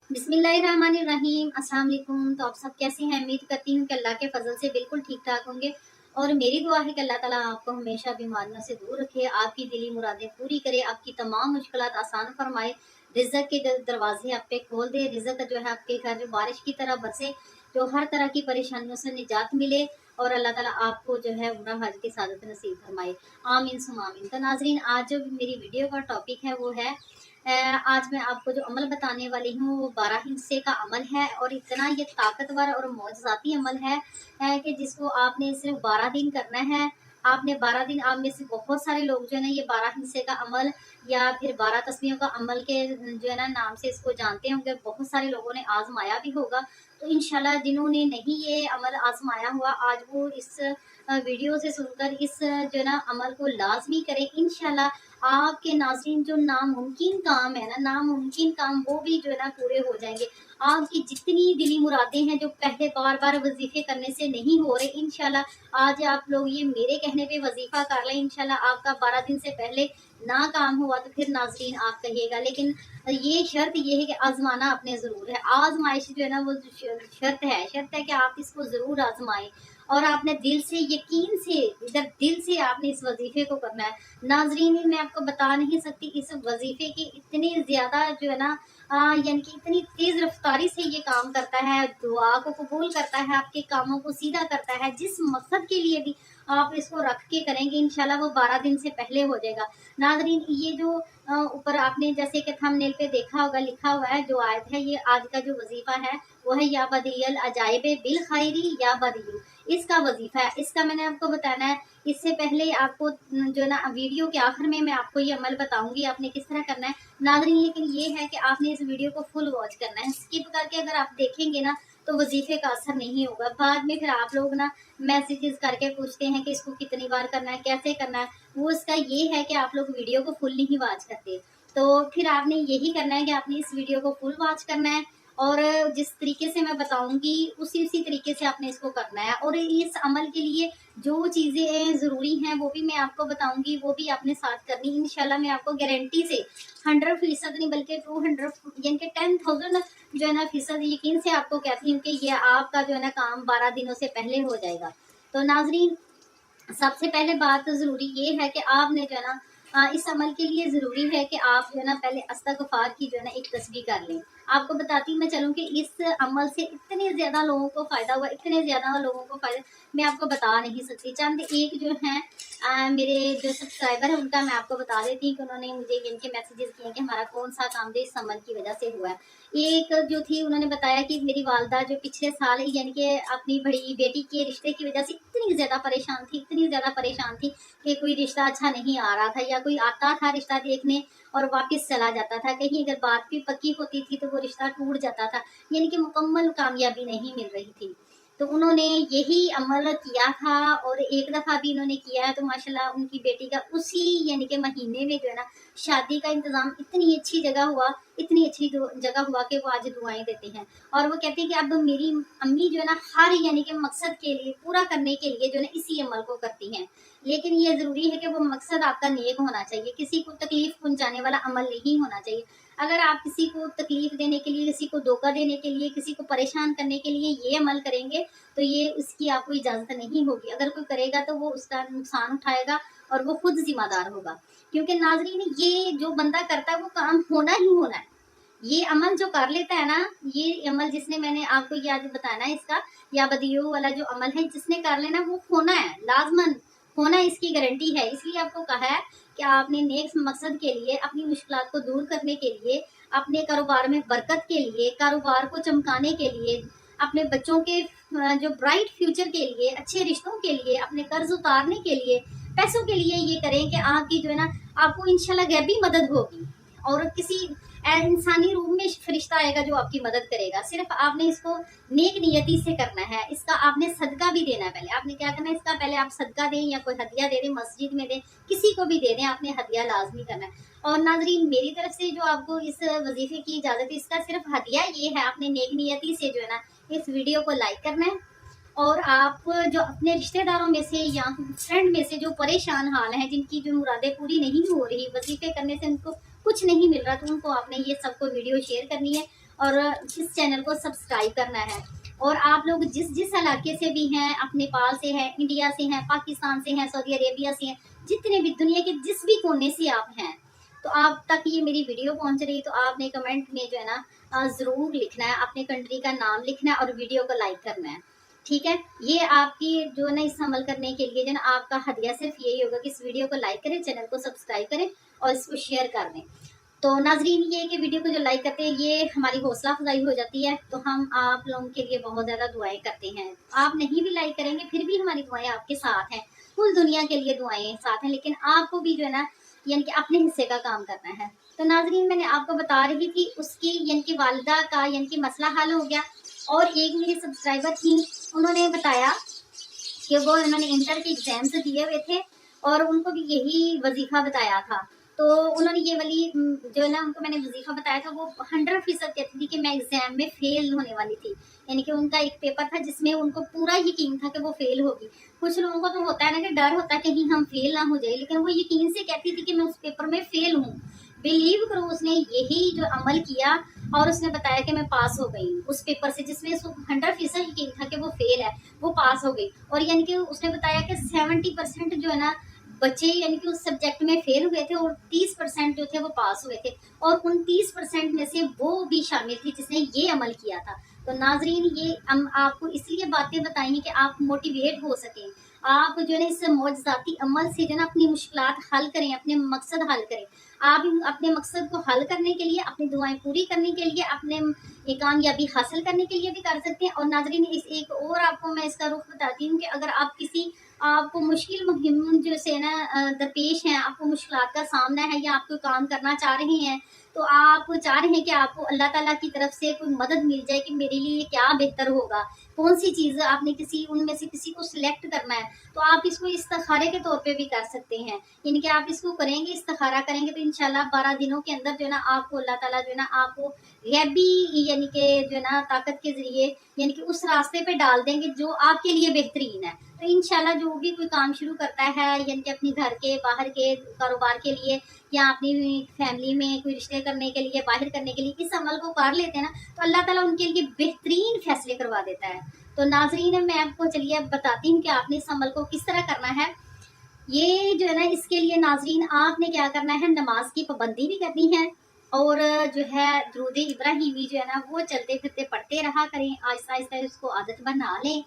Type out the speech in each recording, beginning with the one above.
बिस्मिल्लाहिर्रहमानिर्रहीम। अस्सलाम वालेकुम। तो आप सब कैसे हैं? उम्मीद करती हूँ कि अल्लाह के फजल से बिल्कुल ठीक ठाक होंगे और मेरी दुआ है कि अल्लाह ताला आपको हमेशा बीमारियों से दूर रखे, आपकी दिली मुरादें पूरी करे, आपकी तमाम मुश्किलात आसान फरमाए, रिज़्क़ के दरवाजे आप पे खोल दे, रिज़्क़ जो है आपके घर बारिश की तरह बरसे, जो हर तरह की परेशानियों से निजात मिले और अल्लाह ताला आपको जो है उम्रा हज की सादत नसीब फरमाए। आमीन सुम आमीन। तो नाज़रीन, आज जो मेरी वीडियो का टॉपिक है वो है आज मैं आपको जो अमल बताने वाली हूँ वो 12 हिस्से का अमल है और इतना ये ताकतवर और मौजज़ाती अमल है कि जिसको आपने सिर्फ 12 दिन करना है। आपने 12 दिन, आप में से बहुत सारे लोग जो है ना ये 12 हिस्से का अमल या फिर 12 तस्बीहों का अमल के जो है ना नाम से इसको जानते होंगे। बहुत सारे लोगों ने आजमाया भी होगा। तो इंशाल्लाह जिन्होंने नहीं ये अमल आजमाया हुआ, आज वो इस वीडियो से सुनकर इस जो है ना अमल को लाजमी करें। इंशाल्लाह आपके नाज़रीन जो नामुमकिन काम है ना, नामुमकिन काम वो भी जो है ना पूरे हो जाएंगे। आपकी जितनी दिली मुरादें हैं जो पहले बार बार वजीफे करने से नहीं हो रहे, इंशाल्लाह आज आप लोग ये मेरे कहने पे वजीफा कर लें। इंशाल्लाह आपका 12 दिन से पहले ना काम हुआ तो फिर नाज़रीन आप कहिएगा, लेकिन ये शर्त ये है कि आजमाना आपने ज़रूर है। आजमाइश जो है ना वो शर्त है कि आप इसको ज़रूर आजमाएं और आपने दिल से, यकीन से, इधर दिल से आपने इस वजीफे को करना है। नाजरीन, मैं आपको बता नहीं सकती इस वजीफे की इतनी ज़्यादा जो है ना यानी कि इतनी तेज़ रफ्तारी से ये काम करता है, दुआ को कबूल करता है, आपके कामों को सीधा करता है। जिस मकसद के लिए भी आप इसको रख के करेंगे इंशाल्लाह वो 12 दिन से पहले हो जाएगा। नाजरीन, ये जो ऊपर आपने जैसे कि थंबनेल पे देखा होगा, लिखा हुआ है जो आयत है, ये आज का जो वजीफा है वो है या बदियल अजाइबे बिल खैरी या बदियू, इसका वजीफा है। इसका मैंने आपको बताना है। इससे पहले आपको जो ना वीडियो के आखिर में मैं आपको ये अमल बताऊंगी आपने किस तरह करना है। नाज़रीन, लेकिन ये है कि आपने इस वीडियो को फुल वॉच करना है। स्किप करके अगर आप देखेंगे ना तो वजीफे का असर नहीं होगा। बाद में फिर आप लोग ना मैसेजेस करके पूछते हैं कि इसको कितनी बार करना है, कैसे करना है। वो इसका ये है कि आप लोग वीडियो को फुल नहीं वॉच करते। तो फिर आपने यही करना है कि आपने इस वीडियो को फुल वॉच करना है और जिस तरीके से मैं बताऊंगी उसी तरीके से आपने इसको करना है। और इस अमल के लिए जो चीज़ें ज़रूरी हैं वो भी मैं आपको बताऊंगी, वो भी आपने साथ करनी। इंशाल्लाह मैं आपको गारंटी से 100% नहीं बल्कि 200 यानी कि 10,000 जो है ना फीसद यकीन से आपको कहती हूँ कि ये आपका जो है ना काम 12 दिनों से पहले हो जाएगा। तो नाजरीन, सबसे पहले बात तो ज़रूरी ये है कि आपने जो है ना इस अमल के लिए ज़रूरी है कि आप जो है ना पहले अस्तगफार की जो है ना एक तस्बीह कर लें। आपको बताती मैं चलूँ कि इस अमल से इतने ज़्यादा लोगों को फ़ायदा हुआ, इतने ज़्यादा लोगों को फ़ायदा मैं आपको बता नहीं सकती। चंद एक जो हैं मेरे जो सब्सक्राइबर है उनका मैं आपको बता देती हूँ कि उन्होंने मुझे इनके मैसेजेस किए कि हमारा कौन सा काम जो इस अमल की वजह से हुआ है। एक जो थी उन्होंने बताया कि मेरी वालदा जो पिछले साल यानी कि अपनी बड़ी बेटी के रिश्ते की वजह से इतनी ज़्यादा परेशान थी, इतनी ज़्यादा परेशान थी कि कोई रिश्ता अच्छा नहीं आ रहा था, या कोई आता था रिश्ता देखने और वापस चला जाता था। कहीं अगर बात भी पक्की होती थी तो वो रिश्ता टूट जाता था, यानी कि मुकम्मल कामयाबी नहीं मिल रही थी। तो उन्होंने यही अमल किया था और एक दफ़ा भी इन्होंने किया है तो माशाल्लाह उनकी बेटी का उसी यानी कि महीने में जो है ना शादी का इंतज़ाम इतनी अच्छी जगह हुआ, इतनी अच्छी जगह हुआ कि वो आज दुआएं देते हैं। और वो कहते हैं कि अब मेरी अम्मी जो है ना हर यानी कि मकसद के लिए पूरा करने के लिए जो है ना इसी अमल को करती हैं। लेकिन ये ज़रूरी है कि वो मकसद आपका नेक होना चाहिए, किसी को तकलीफ पहुंचाने वाला अमल नहीं होना चाहिए। अगर आप किसी को तकलीफ देने के लिए, किसी को धोखा देने के लिए, किसी को परेशान करने के लिए ये अमल करेंगे तो ये उसकी आपको इजाज़त नहीं होगी। अगर कोई करेगा तो वो उसका नुकसान उठाएगा और वो खुद जिम्मेदार होगा। क्योंकि नाजरीन, ये जो बंदा करता है वो काम होना ही होना है। ये अमल जो कर लेता है ना, ये अमल जिसने, मैंने आपको ये आज बताना है इसका या बदियो वाला जो अमल है, जिसने कर लेना वो होना है, लाजमन होना, इसकी गारंटी है। इसलिए आपको कहा है कि आपने नेक मकसद के लिए, अपनी मुश्किलात को दूर करने के लिए, अपने कारोबार में बरकत के लिए, कारोबार को चमकाने के लिए, अपने बच्चों के जो ब्राइट फ्यूचर के लिए, अच्छे रिश्तों के लिए, अपने कर्ज उतारने के लिए, पैसों के लिए ये करें कि आपकी जो है ना आपको इंशाल्लाह गैबी मदद होगी और किसी इंसानी रूप में फरिश्ता आएगा जो आपकी मदद करेगा। सिर्फ आपने इसको नेक नियति से करना है। इसका आपने सदका भी देना है। पहले आपने क्या करना है, इसका पहले आप सदका दें या कोई हदिया दे दें, मस्जिद में दें, किसी को भी दे दें, आपने हदिया लाजमी करना है। और नाजरीन, मेरी तरफ से जो आपको इस वजीफे की इजाज़त है, इसका सिर्फ हदिया ये है, आपने नेक नियति से जो है ना इस वीडियो को लाइक करना है और आप जो अपने रिश्तेदारों में से या फ्रेंड में से जो परेशान हाल हैं, जिनकी जो मुरादें पूरी नहीं हो रही, वजीफे करने से उनको कुछ नहीं मिल रहा, तो उनको आपने ये सबको वीडियो शेयर करनी है और इस चैनल को सब्सक्राइब करना है। और आप लोग जिस जिस इलाके से भी हैं, अपने नेपाल से हैं, इंडिया से हैं, पाकिस्तान से हैं, सऊदी अरेबिया से हैं, जितने भी दुनिया के जिस भी कोने से आप हैं, तो आप तक ये मेरी वीडियो पहुंच रही, तो आपने कमेंट में जो है ना ज़रूर लिखना है, अपने कंट्री का नाम लिखना है और वीडियो को लाइक करना है, ठीक है। ये आपकी जो है ना इस अमल करने के लिए जो है ना आपका हदिया सिर्फ यही होगा कि इस वीडियो को लाइक करें, चैनल को सब्सक्राइब करें और इसको शेयर कर दें। तो नाजरीन, ये कि वीडियो को जो लाइक करते हैं ये हमारी हौसला अफजाई हो जाती है, तो हम आप लोगों के लिए बहुत ज़्यादा दुआएं करते हैं। आप नहीं भी लाइक करेंगे फिर भी हमारी दुआएं आपके साथ हैं, कुल दुनिया के लिए दुआएं साथ हैं, लेकिन आपको भी जो है ना यानी कि अपने हिस्से का काम करना है। तो नाजरीन, मैंने आपको बता रही थी उसकी यानी कि वालिदा का यानी कि मसला हल हो गया। और एक मेरी सब्सक्राइबर थी, उन्होंने बताया कि वो उन्होंने इंटर के एग्जाम्स दिए हुए थे और उनको भी यही वजीफा बताया था। तो उन्होंने ये वाली जो है ना उनको मैंने वजीफा बताया था, वो 100% कहती थी कि मैं एग्जाम में फेल होने वाली थी। यानी कि उनका एक पेपर था जिसमें उनको पूरा यकीन था कि वो फेल होगी। कुछ लोगों को तो होता है ना कि डर होता है कहीं हम फेल ना हो जाए, लेकिन वो यकीन से कहती थी कि मैं उस पेपर में फेल हूँ। बिलीव करो, उसने यही जो अमल किया और उसने बताया कि मैं पास हो गई उस पेपर से, जिसमें उसको 100% यकीन था कि वो फेल है, वो पास हो गई। और यानी कि उसने बताया कि 70% जो है ना बच्चे यानी कि उस सब्जेक्ट में फेल हुए थे और 30% जो थे वो पास हुए थे, और उन 30% में से वो भी शामिल थी जिसने ये अमल किया था। तो नाजरीन, ये हम आपको इसलिए बातें बताई हैं कि आप मोटिवेट हो सकें, आप जो है ना इस मौजज़ाती अमल से जो है ना अपनी मुश्किलात हल करें, अपने मकसद हल करें। आप अपने मकसद को हल करने के लिए, अपनी दुआएं पूरी करने के लिए, अपने कामयाबी हासिल करने के लिए भी कर सकते हैं। और नाजरीन, इस एक और आपको मैं इसका रुख बताती हूँ कि अगर आप किसी आपको मुश्किल मुहिम जो से ना दरपेश हैं, आपको मुश्किलात का सामना है या आप कोई काम करना चाह रहे हैं, तो आप चाह रहे हैं कि आपको अल्लाह ताला की तरफ से कोई मदद मिल जाए कि मेरे लिए क्या बेहतर होगा, कौन सी चीज़ आपने किसी उनमें से किसी को सिलेक्ट करना है, तो आप इसको इस्तिखारे के तौर पे भी कर सकते हैं। यानी कि आप इसको करेंगे, इस्तिखारा करेंगे, तो इंशाल्लाह 12 दिनों के अंदर जो है ना आपको अल्लाह ताला जो है ना आपको गैबी यानी कि जो है ना ताकत के जरिए यानी कि उस रास्ते पे डाल देंगे जो आपके लिए बेहतरीन है। तो इंशाल्लाह जो भी कोई काम शुरू करता है यानी कि अपने घर के बाहर के कारोबार के लिए या अपनी फैमिली में कोई रिश्ते करने के लिए, बाहर करने के लिए इस अमल को कर लेते हैं ना, तो अल्लाह ताला उनके लिए बेहतरीन फैसले करवा देता है। तो नाजरीन, मैं आपको चलिए अब बताती हूँ कि आपने इस अमल को किस तरह करना है। ये जो है ना इसके लिए नाजरीन आपने क्या करना है, नमाज की पाबंदी भी करनी है और जो है दुरूद इब्राहिमी जो है ना वो चलते फिरते पढ़ते रहा करें, आहिस्ता आहिस्ता उसको आदत बना लें।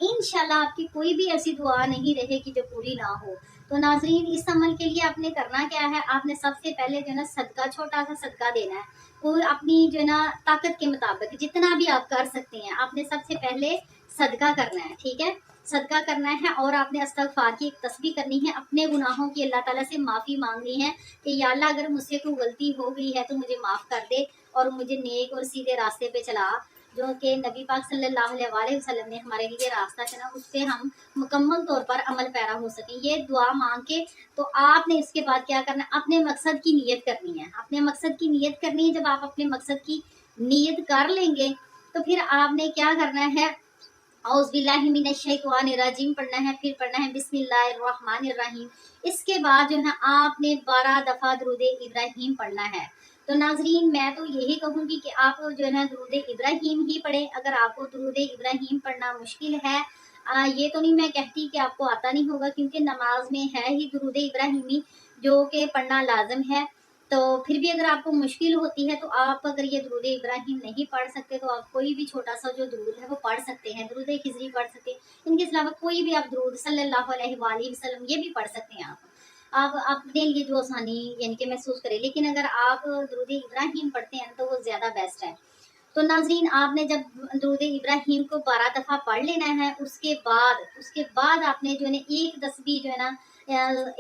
इंशाल्लाह आपकी कोई भी ऐसी दुआ नहीं रहेगी जो पूरी ना हो। तो नाजरीन, इस अमल के लिए आपने करना क्या है, आपने सबसे पहले जो है ना सदका, छोटा सा सदका देना है। वो अपनी जो है ना ताकत के मुताबिक जितना भी आप कर सकते हैं, आपने सबसे पहले सदका करना है, ठीक है। सदका करना है और आपने इस्तगफार की एक तस्बीह करनी है, अपने गुनाहों की अल्लाह ताला से माफ़ी मांगनी है कि या अल्लाह अगर मुझसे कोई गलती हो गई है तो मुझे माफ़ कर दे और मुझे नेक और सीधे रास्ते पे चला, जो कि नबी पाक सल्लल्लाहु अलैहि वसल्लम ने हमारे लिए रास्ता चुना, उस पर हम मुकम्मल तौर पर अमल पैरा हो सकें। ये दुआ मांग के तो आपने इसके बाद क्या करना है, अपने मकसद की नीयत करनी है। अपने मकसद की नीयत करनी है। जब आप अपने मकसद की नीयत कर लेंगे तो फिर आपने क्या करना है, औज़ुबिल्लाहिमिनश्शैतानिर्रजीम पढ़ना है, फिर पढ़ना है बिस्मिल्लाहिर्रहमानिर्रहीम। इसके बाद जो है आपने 12 दफ़ा दुरूद इब्राहिम पढ़ना है। तो नाजरीन, मैं तो यही कहूँगी कि आप जो है ना दुरूद इब्राहिम ही पढ़ें। अगर आपको दुरूद इब्राहिम पढ़ना मुश्किल है, ये तो नहीं मैं कहती कि आपको आता नहीं होगा, क्योंकि नमाज में है ही दुरूद इब्राहिमी जो कि पढ़ना लाजम है। तो फिर भी अगर आपको मुश्किल होती है तो आप अगर ये दुरूद इब्राहिम नहीं पढ़ सकते तो आप कोई भी छोटा सा जो दुरूद है वो पढ़ सकते हैं, दुरूद खिजरी पढ़ सकते हैं। इनके अलावा कोई भी आप दुरूद सल्लल्लाहु अलैहि वसल्लम ये भी पढ़ सकते हैं। आप अपने लिए जो आसानी यानी कि महसूस करें, लेकिन अगर आप दुरूद इब्राहिम पढ़ते हैं तो वो ज़्यादा बेस्ट है। तो नाजरीन, आपने जब दुरूद इब्राहिम को 12 दफ़ा पढ़ लेना है, उसके बाद आपने जो है ना एक तस्बीह जो है ना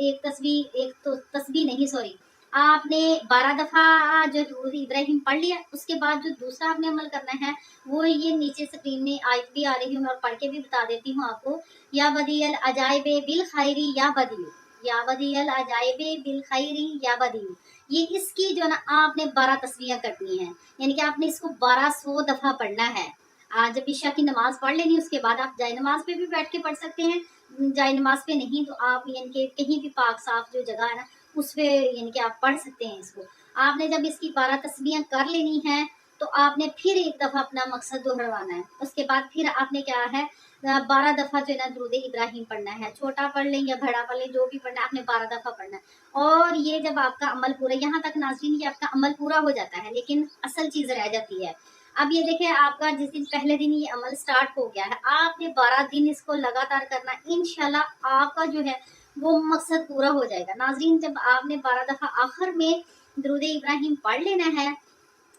एक तो तस्बीह नहीं, सॉरी, आपने 12 दफ़ा जो दुरूद इब्राहिम पढ़ लिया। उसके बाद जो दूसरा आपने अमल करना है वो ये नीचे स्क्रीन में आयत भी आ रही है, मैं पढ़ के भी बता देती हूँ आपको। या बदियल अजाइबे बिल खैरी या बदियू, या बदियल अजाइबे बिल खैरी या बदियू, ये इसकी जो ना आपने 12 तस्बीहें करनी है। यानी कि आपने इसको 1200 दफ़ा पढ़ना है। आज जब ईशा की नमाज पढ़ लेनी, उसके बाद आप जाए नमाज पे भी बैठ के पढ़ सकते हैं। जाए नमाज पे नहीं तो आप यानी कि कहीं भी पाक साफ जो जगह है ना उस पे यानी कि आप पढ़ सकते हैं इसको। आपने जब इसकी 12 तस्बीहें कर लेनी है तो आपने फिर एक दफ़ा अपना मकसद दोहराना है। उसके बाद फिर आपने क्या है 12 दफ़ा जो है ना दुरूद इब्राहिम पढ़ना है, छोटा पढ़ लें या बड़ा पढ़ लें, जो भी पढ़ना है आपने 12 दफ़ा पढ़ना है। और ये जब आपका अमल पूरा, यहाँ तक नाज़रीन ये आपका अमल पूरा हो जाता है, लेकिन असल चीज़ रह जाती है। अब ये देखिए आपका जिस दिन पहले दिन ये अमल स्टार्ट हो गया है, आपने 12 दिन इसको लगातार करना, इंशाल्लाह आपका जो है वो मकसद पूरा हो जाएगा। नाज़रीन जब आपने 12 दफ़ा आखिर में दुरूद इब्राहिम पढ़ लेना है,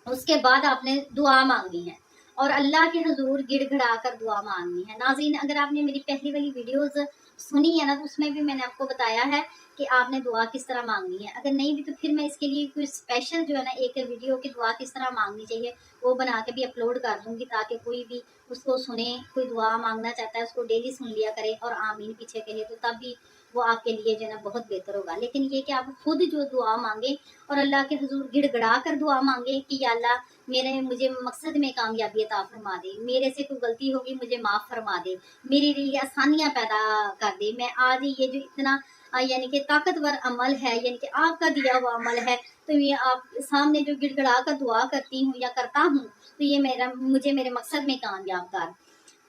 उसके बाद आपने दुआ मांगनी है और अल्लाह के हुजूर गिड़गिड़ा कर दुआ मांगनी है। नाज़रीन अगर आपने मेरी पहली वाली वीडियोस सुनी है ना, तो उसमें भी मैंने आपको बताया है कि आपने दुआ किस तरह मांगनी है। अगर नहीं भी तो फिर मैं इसके लिए कोई स्पेशल जो है ना एक वीडियो की दुआ किस तरह मांगनी चाहिए वो बना के भी अपलोड कर दूंगी, ताकि कोई भी उसको सुने, कोई दुआ मांगना चाहता है उसको डेली सुन लिया करे और आमीन पीछे कहे, तो तब भी वो आपके लिए जो है ना बहुत बेहतर होगा। लेकिन ये कि आप खुद जो दुआ मांगे और अल्लाह के हुजूर गिड़गिड़ा कर दुआ मांगे कि या अल्लाह मुझे मकसद में कामयाबी अता फरमा दे, मेरे से कोई गलती होगी मुझे माफ़ फरमा दे, मेरे लिए आसानियाँ पैदा कर दे। मैं आज ये जो इतना यानी कि ताकतवर अमल है, यानी कि आपका दिया हुआ अमल है, तो ये आप सामने जो गिड़गिड़ा कर दुआ करती हूँ या करता हूँ, तो ये मुझे मेरे मकसद में कामयाब कर।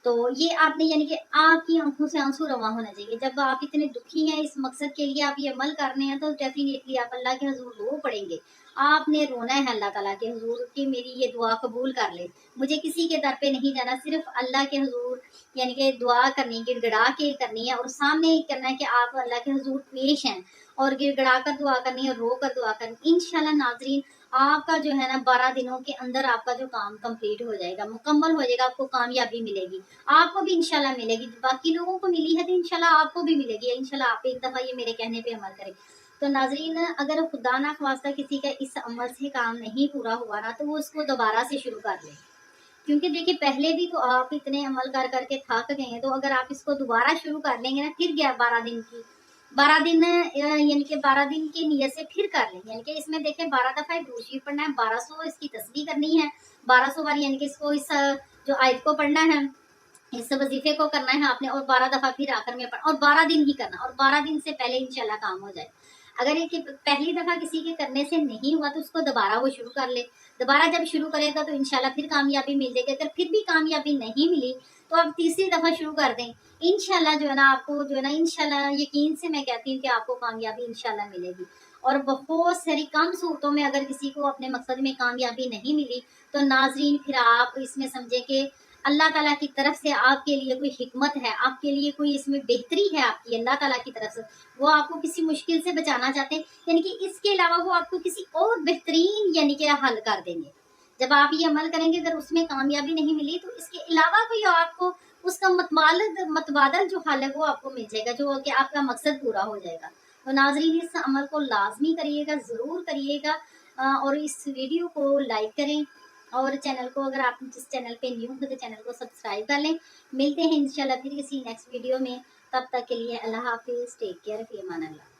तो ये आपने यानी कि आपकी आंखों से आंसू रवा होना चाहिए। जब आप इतने दुखी हैं इस मकसद के लिए, आप ये अमल करने हैं, तो डेफिनेटली आप अल्लाह के हुजूर रो पड़ेंगे। आपने रोना है अल्लाह ताला के हुजूर कि मेरी ये दुआ कबूल कर ले, मुझे किसी के दर पे नहीं जाना, सिर्फ अल्लाह के हुजूर यानी कि दुआ करनी, गिड़गिड़ा के करनी है और सामने ही करना है कि आप अल्लाह के हुजूर पेश हैं और गिड़गिड़ा कर दुआ करनी है, रो कर दुआ करनी। इंशाल्लाह नाज़रीन आपका जो है ना 12 दिनों के अंदर आपका जो काम कंप्लीट हो जाएगा, मुकम्मल हो जाएगा, आपको कामयाबी मिलेगी, आपको भी इंशाल्लाह मिलेगी। बाकी लोगों को मिली है तो इंशाल्लाह आपको भी मिलेगी। इंशाल्लाह आप एक दफ़ा ये मेरे कहने पे अमल करें। तो नाज़रीन अगर खुदा ना ख्वास्ता किसी का इस अमल से काम नहीं पूरा हुआ ना, तो वो उसको दोबारा से शुरू कर ले, क्योंकि देखिए पहले भी तो आप इतने अमल कर करके थक गए हैं, तो अगर आप इसको दोबारा शुरू कर लेंगे ना, फिर गया 12 दिन की 12 दिन यानी कि 12 दिन की नियत से फिर कर लें, यानी कि इसमें देखें 12 दफ़ा दुरूद शरीफ पढ़ना है, 1200 इसकी तस्बीह करनी है, 1200 बार यानी कि इसको इस जो आयत को पढ़ना है, इस वजीफे को करना है आपने, और 12 दफ़ा फिर आखिर में पढ़ना और 12 दिन ही करना, और 12 दिन से पहले इंशाल्लाह काम हो जाए। अगर ये पहली दफ़ा किसी के करने से नहीं हुआ तो उसको दोबारा वो शुरू कर ले, दोबारा जब शुरू करेगा तो इंशाल्लाह फिर कामयाबी मिल जाएगी। अगर फिर भी कामयाबी नहीं मिली तो आप तीसरी दफ़ा शुरू कर दें, इंशाल्लाह जो है ना आपको जो है ना इंशाल्लाह यकीन से मैं कहती हूँ कि आपको कामयाबी इंशाल्लाह मिलेगी। और बहुत सारी कम सूरतों में अगर किसी को अपने मकसद में कामयाबी नहीं मिली, तो नाजरीन फिर आप इसमें समझे कि अल्लाह ताला की तरफ से आपके लिए कोई हिकमत है, आपके लिए कोई इसमें बेहतरी है आपकी अल्लाह ताला की तरफ से, वो आपको किसी मुश्किल से बचाना चाहते हैं, यानी कि इसके अलावा वो आपको किसी और बेहतरीन यानी कि हल कर देंगे। जब आप ये अमल करेंगे, अगर उसमें कामयाबी नहीं मिली तो इसके अलावा कोई आपको उसका मतबादल जो हल है वो आपको मिल जाएगा, जो कि आपका मकसद पूरा हो जाएगा। तो नाजरीन इस अमल को लाजमी करिएगा, ज़रूर करिएगा, और इस वीडियो को लाइक करें और चैनल को, अगर आप जिस चैनल पे न्यू हो तो चैनल को सब्सक्राइब कर लें। मिलते हैं इंशाल्लाह फिर किसी नेक्स्ट वीडियो में, तब तक के लिए अल्लाह हाफिज़, टेक केयर, फी अमान अल्लाह।